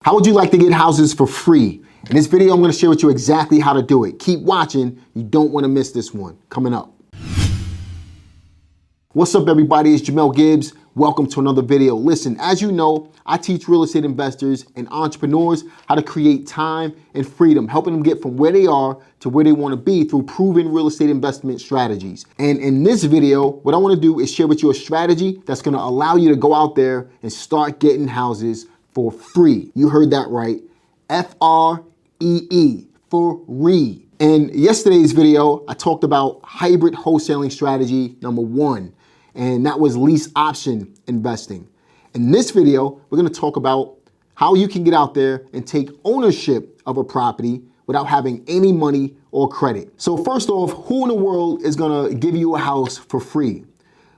How would you like to get houses for free? In this video, I'm going to share with you exactly how to do it. Keep watching. You don't want to miss this one. Coming up. What's up, everybody? It's Jamel Gibbs. Welcome to another video. Listen, as you know, I teach real estate investors and entrepreneurs how to create time and freedom, helping them get from where they are to where they want to be through proven real estate investment strategies. And in this video, what I want to do is share with you a strategy that's going to allow you to go out there and start getting houses for free. You heard that right. F-R-E-E, for free. In yesterday's video, I talked about hybrid wholesaling strategy number 1, and that was lease option investing. In this video, we're gonna talk about how you can get out there and take ownership of a property without having any money or credit. So first off, who in the world is gonna give you a house for free?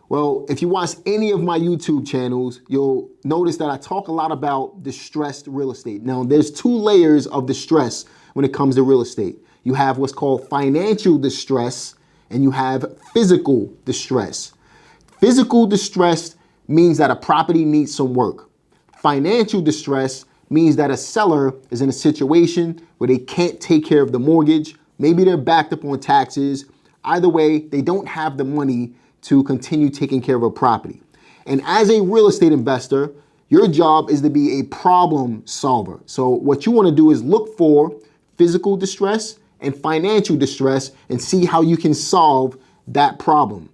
Well, if you watch any of my YouTube channels, you'll notice that I talk a lot about distressed real estate. Now, there's 2 layers of distress when it comes to real estate. You have what's called financial distress, and you have physical distress. Physical distress means that a property needs some work. Financial distress means that a seller is in a situation where they can't take care of the mortgage. Maybe they're backed up on taxes. Either way, they don't have the money to continue taking care of a property. And as a real estate investor, your job is to be a problem solver. So what you want to do is look for physical distress and financial distress and see how you can solve that problem.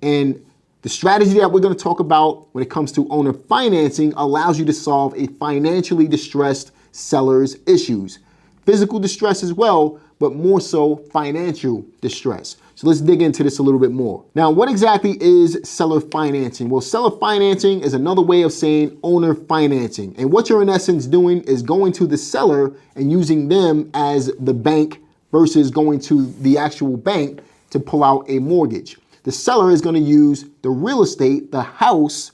And the strategy that we're going to talk about when it comes to owner financing allows you to solve a financially distressed seller's issues. Physical distress as well, but more so financial distress. So let's dig into this a little bit more. Now, what exactly is seller financing? Well, seller financing is another way of saying owner financing. And what you're in essence doing is going to the seller and using them as the bank versus going to the actual bank to pull out a mortgage. The seller is going to use the real estate, the house,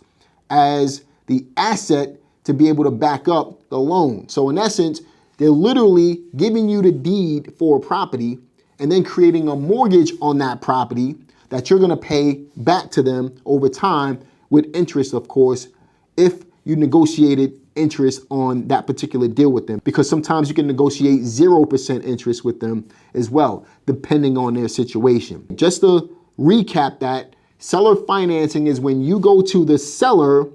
as the asset to be able to back up the loan. So in essence, they're literally giving you the deed for a property and then creating a mortgage on that property that you're going to pay back to them over time with interest, of course, if you negotiated interest on that particular deal with them, because sometimes you can negotiate 0% interest with them as well, depending on their situation. Just to recap that, seller financing is when you go to the seller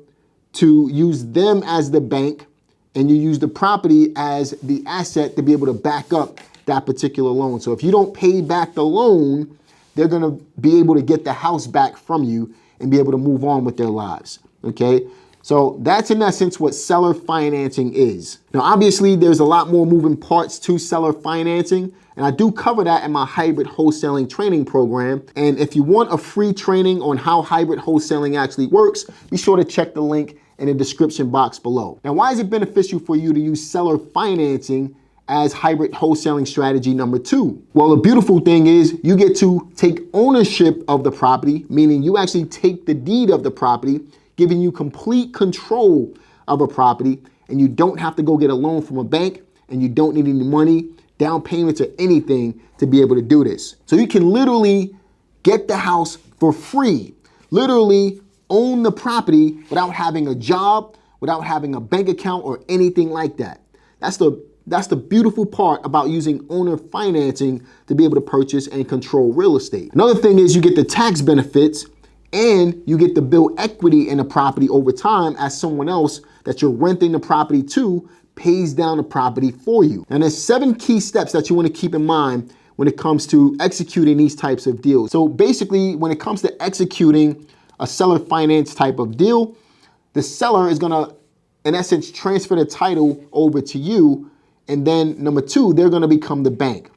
to use them as the bank and you use the property as the asset to be able to back up that particular loan. So if you don't pay back the loan, they're going to be able to get the house back from you and be able to move on with their lives. Okay. So that's in essence what seller financing is. Now, obviously there's a lot more moving parts to seller financing, and I do cover that in my hybrid wholesaling training program. And if you want a free training on how hybrid wholesaling actually works, be sure to check the link in the description box below. Now, why is it beneficial for you to use seller financing as hybrid wholesaling strategy number 2? Well, the beautiful thing is you get to take ownership of the property, meaning you actually take the deed of the property, giving you complete control of a property, and you don't have to go get a loan from a bank, and you don't need any money, down payments, or anything to be able to do this. So you can literally get the house for free, literally own the property without having a job, without having a bank account or anything like that. That's the beautiful part about using owner financing to be able to purchase and control real estate. Another thing is you get the tax benefits and you get to build equity in the property over time as someone else that you're renting the property to pays down the property for you. And there's 7 key steps that you want to keep in mind when it comes to executing these types of deals. So basically, when it comes to executing a seller finance type of deal, the seller is going to, in essence, transfer the title over to you. And then number 2, they're going to become the bank.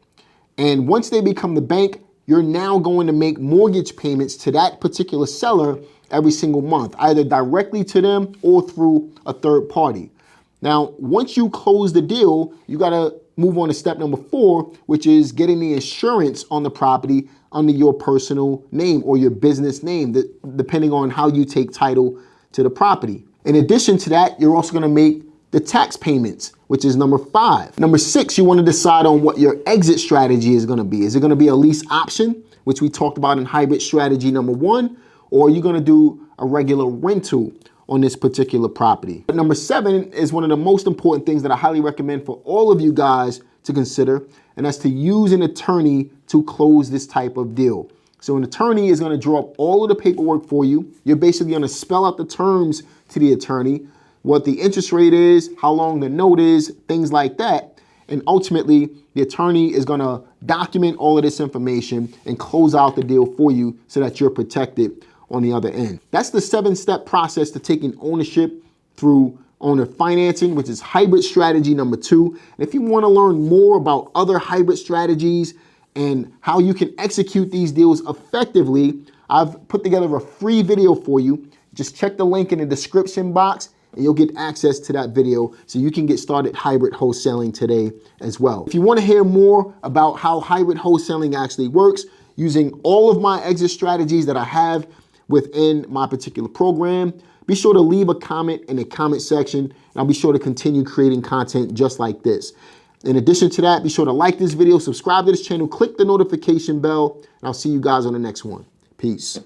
And once they become the bank, you're now going to make mortgage payments to that particular seller every single month, either directly to them or through a third party. Now, once you close the deal, you got to move on to step number 4, which is getting the insurance on the property under your personal name or your business name, depending on how you take title to the property. In addition to that, you're also going to make the tax payments, which is number 5. Number 6, you want to decide on what your exit strategy is going to be. Is it going to be a lease option, which we talked about in hybrid strategy number 1, or are you going to do a regular rental? on this particular property. But number 7 is one of the most important things that I highly recommend for all of you guys to consider, and that's to use an attorney to close this type of deal. So an attorney is going to draw up all of the paperwork for you. You're basically going to spell out the terms to the attorney, what the interest rate is, how long the note is, things like that. And ultimately, the attorney is going to document all of this information and close out the deal for you so that you're protected on the other end. That's the 7-step process to taking ownership through owner financing, which is hybrid strategy number 2. And if you want to learn more about other hybrid strategies and how you can execute these deals effectively, I've put together a free video for you. Just check the link in the description box and you'll get access to that video so you can get started hybrid wholesaling today as well. If you want to hear more about how hybrid wholesaling actually works, using all of my exit strategies that I have within my particular program, be sure to leave a comment in the comment section, and I'll be sure to continue creating content just like this. In addition to that, be sure to like this video, subscribe to this channel, click the notification bell, and I'll see you guys on the next one. Peace.